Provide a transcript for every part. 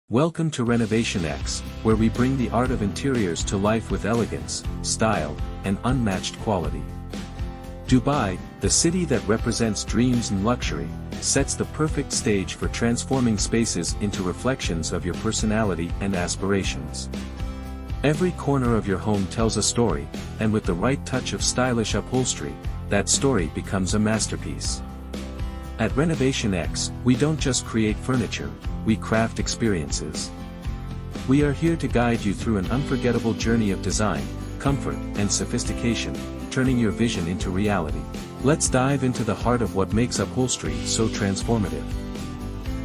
Welcome to RenovationX, where we bring the art of interiors to life with elegance, style, and unmatched quality. Dubai, the city that represents dreams and luxury, sets the perfect stage for transforming spaces into reflections of your personality and aspirations. Every corner of your home tells a story, and with the right touch of stylish upholstery, that story becomes a masterpiece. At RenovationX, we don't just create furniture, we craft experiences. We are here to guide you through an unforgettable journey of design, comfort, and sophistication, turning your vision into reality. Let's dive into the heart of what makes upholstery so transformative.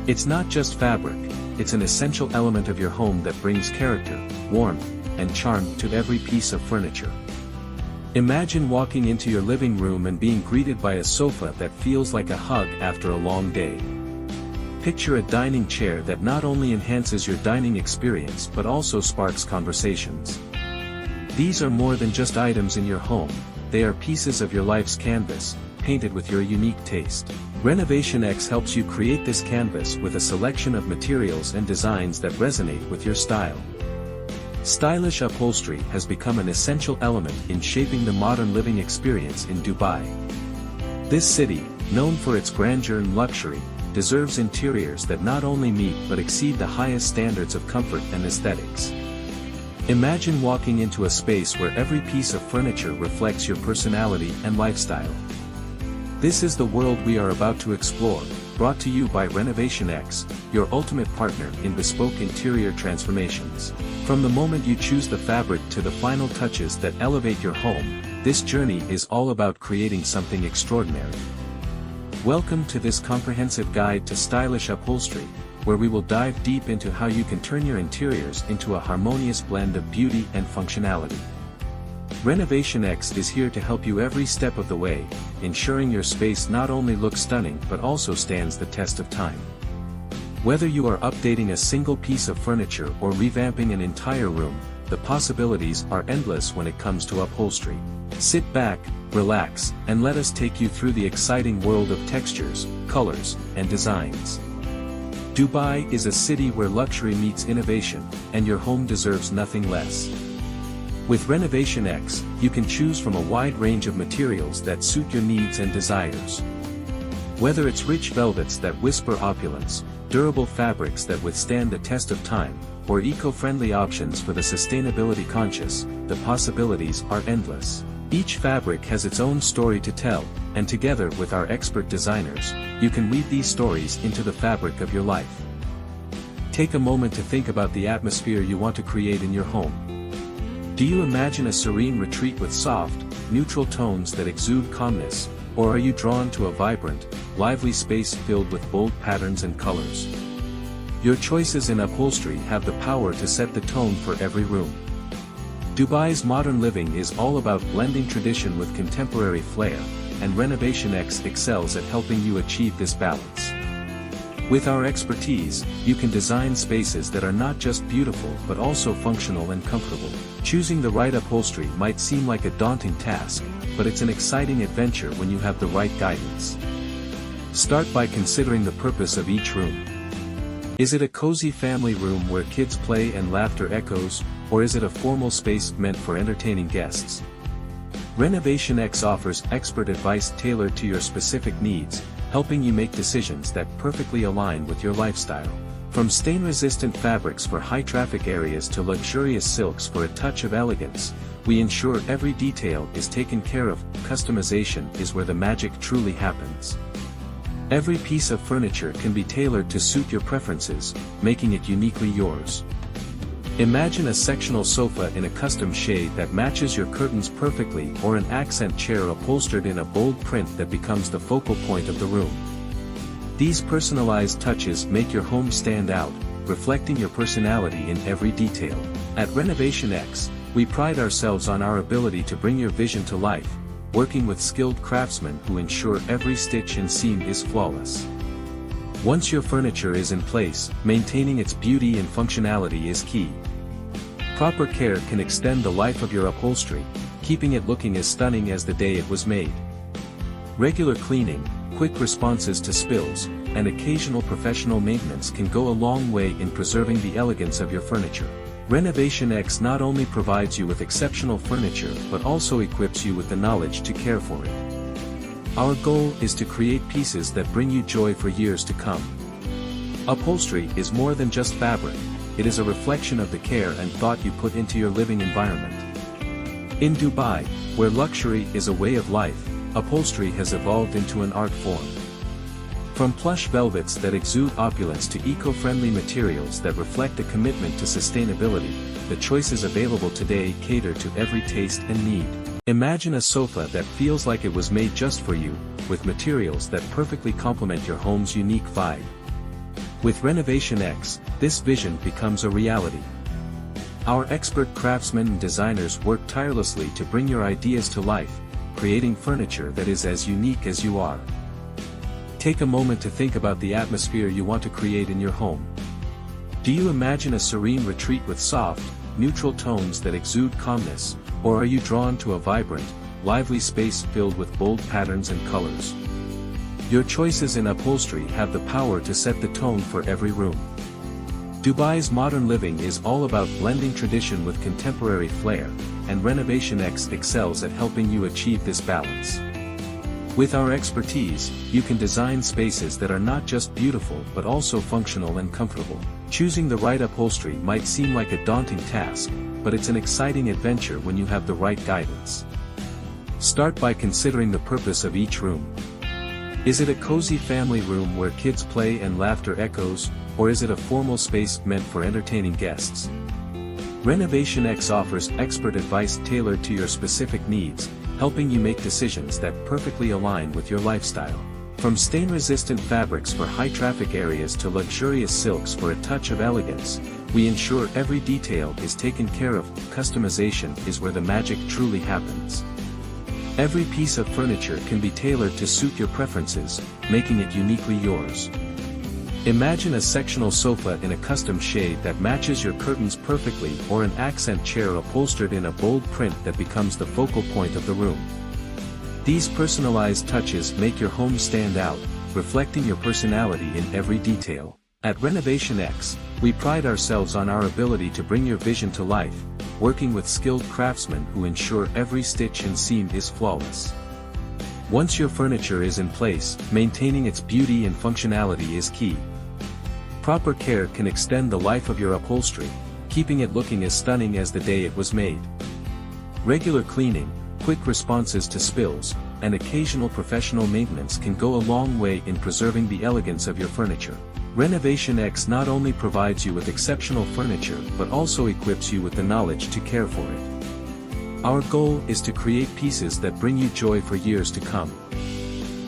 It's not just fabric, it's an essential element of your home that brings character, warmth, and charm to every piece of furniture. Imagine walking into your living room and being greeted by a sofa that feels like a hug after a long day. Picture a dining chair that not only enhances your dining experience but also sparks conversations. These are more than just items in your home, they are pieces of your life's canvas, painted with your unique taste. RenovationX helps you create this canvas with a selection of materials and designs that resonate with your style. Stylish upholstery has become an essential element in shaping the modern living experience in Dubai. This city, known for its grandeur and luxury, deserves interiors that not only meet but exceed the highest standards of comfort and aesthetics. Imagine walking into a space where every piece of furniture reflects your personality and lifestyle. This is the world we are about to explore, brought to you by RenovationX, your ultimate partner in bespoke interior transformations. From the moment you choose the fabric to the final touches that elevate your home, this journey is all about creating something extraordinary. Welcome to this comprehensive guide to stylish upholstery, where we will dive deep into how you can turn your interiors into a harmonious blend of beauty and functionality. RenovationX is here to help you every step of the way, ensuring your space not only looks stunning but also stands the test of time. Whether you are updating a single piece of furniture or revamping an entire room, the possibilities are endless when it comes to upholstery. Sit back, relax, and let us take you through the exciting world of textures, colors, and designs. Dubai is a city where luxury meets innovation, and your home deserves nothing less. With RenovationX, you can choose from a wide range of materials that suit your needs and desires. Whether it's rich velvets that whisper opulence, durable fabrics that withstand the test of time, or eco-friendly options for the sustainability conscious, the possibilities are endless. Each fabric has its own story to tell, and together with our expert designers, you can weave these stories into the fabric of your life. Take a moment to think about the atmosphere you want to create in your home. Do you imagine a serene retreat with soft, neutral tones that exude calmness, or are you drawn to a vibrant, lively space filled with bold patterns and colors? Your choices in upholstery have the power to set the tone for every room. Dubai's modern living is all about blending tradition with contemporary flair, and RenovationX excels at helping you achieve this balance. With our expertise, you can design spaces that are not just beautiful but also functional and comfortable. Choosing the right upholstery might seem like a daunting task, but it's an exciting adventure when you have the right guidance. Start by considering the purpose of each room. Is it a cozy family room where kids play and laughter echoes, or is it a formal space meant for entertaining guests? RenovationX offers expert advice tailored to your specific needs, helping you make decisions that perfectly align with your lifestyle. From stain-resistant fabrics for high-traffic areas to luxurious silks for a touch of elegance, we ensure every detail is taken care of. Customization is where the magic truly happens. Every piece of furniture can be tailored to suit your preferences, making it uniquely yours. Imagine a sectional sofa in a custom shade that matches your curtains perfectly, or an accent chair upholstered in a bold print that becomes the focal point of the room. These personalized touches make your home stand out, reflecting your personality in every detail. At RenovationX, we pride ourselves on our ability to bring your vision to life, working with skilled craftsmen who ensure every stitch and seam is flawless. Once your furniture is in place, maintaining its beauty and functionality is key. Proper care can extend the life of your upholstery, keeping it looking as stunning as the day it was made. Regular cleaning, quick responses to spills, and occasional professional maintenance can go a long way in preserving the elegance of your furniture. RenovationX not only provides you with exceptional furniture but also equips you with the knowledge to care for it. Our goal is to create pieces that bring you joy for years to come. Upholstery is more than just fabric, it is a reflection of the care and thought you put into your living environment. In Dubai, where luxury is a way of life, upholstery has evolved into an art form. From plush velvets that exude opulence to eco-friendly materials that reflect a commitment to sustainability, the choices available today cater to every taste and need. Imagine a sofa that feels like it was made just for you, with materials that perfectly complement your home's unique vibe. With RenovationX, this vision becomes a reality. Our expert craftsmen and designers work tirelessly to bring your ideas to life, creating furniture that is as unique as you are. Take a moment to think about the atmosphere you want to create in your home. Do you imagine a serene retreat with soft, neutral tones that exude calmness, or are you drawn to a vibrant, lively space filled with bold patterns and colors? Your choices in upholstery have the power to set the tone for every room. Dubai's modern living is all about blending tradition with contemporary flair, and RenovationX excels at helping you achieve this balance. With our expertise, you can design spaces that are not just beautiful but also functional and comfortable. Choosing the right upholstery might seem like a daunting task, but it's an exciting adventure when you have the right guidance. Start by considering the purpose of each room. Is it a cozy family room where kids play and laughter echoes, or is it a formal space meant for entertaining guests? RenovationX offers expert advice tailored to your specific needs, helping you make decisions that perfectly align with your lifestyle. From stain-resistant fabrics for high-traffic areas to luxurious silks for a touch of elegance, we ensure every detail is taken care of. Customization is where the magic truly happens. Every piece of furniture can be tailored to suit your preferences, making it uniquely yours. Imagine a sectional sofa in a custom shade that matches your curtains perfectly, or an accent chair upholstered in a bold print that becomes the focal point of the room. These personalized touches make your home stand out, reflecting your personality in every detail. At RenovationX, we pride ourselves on our ability to bring your vision to life, working with skilled craftsmen who ensure every stitch and seam is flawless. Once your furniture is in place, maintaining its beauty and functionality is key. Proper care can extend the life of your upholstery, keeping it looking as stunning as the day it was made. Regular cleaning, quick responses to spills, and occasional professional maintenance can go a long way in preserving the elegance of your furniture. RenovationX not only provides you with exceptional furniture but also equips you with the knowledge to care for it. Our goal is to create pieces that bring you joy for years to come.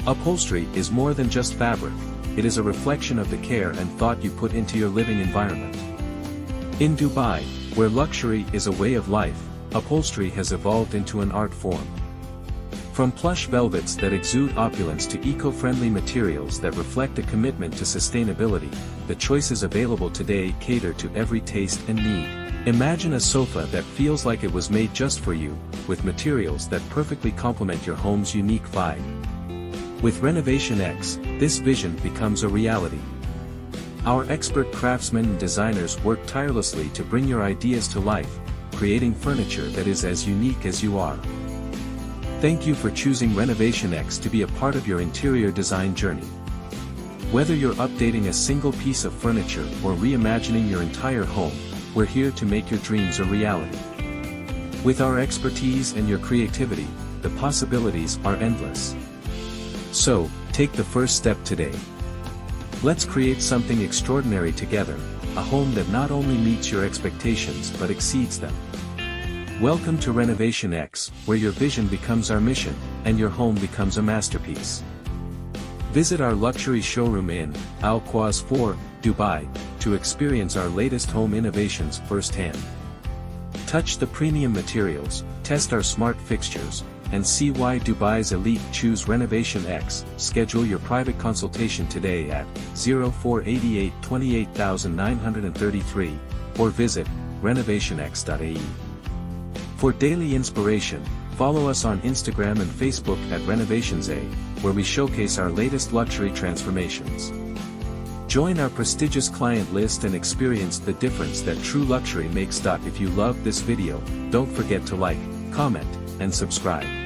Upholstery is more than just fabric, it is a reflection of the care and thought you put into your living environment. In Dubai, where luxury is a way of life, upholstery has evolved into an art form. From plush velvets that exude opulence to eco-friendly materials that reflect a commitment to sustainability, the choices available today cater to every taste and need. Imagine a sofa that feels like it was made just for you, with materials that perfectly complement your home's unique vibe. With RenovationX, this vision becomes a reality. Our expert craftsmen and designers work tirelessly to bring your ideas to life, creating furniture that is as unique as you are. Thank you for choosing RenovationX to be a part of your interior design journey. Whether you're updating a single piece of furniture or reimagining your entire home, we're here to make your dreams a reality. With our expertise and your creativity, the possibilities are endless. So, take the first step today. Let's create something extraordinary together, a home that not only meets your expectations but exceeds them. Welcome to RenovationX, where your vision becomes our mission, and your home becomes a masterpiece. Visit our luxury showroom in Al Quoz 4, Dubai, to experience our latest home innovations firsthand. Touch the premium materials, test our smart fixtures, and see why Dubai's elite choose RenovationX. Schedule your private consultation today at 0488 28933, or visit renovationx.ae. For daily inspiration, follow us on Instagram and Facebook at RenovationXA. where we showcase our latest luxury transformations. Join our prestigious client list and experience the difference that true luxury makes. If you loved this video, don't forget to like, comment, and subscribe.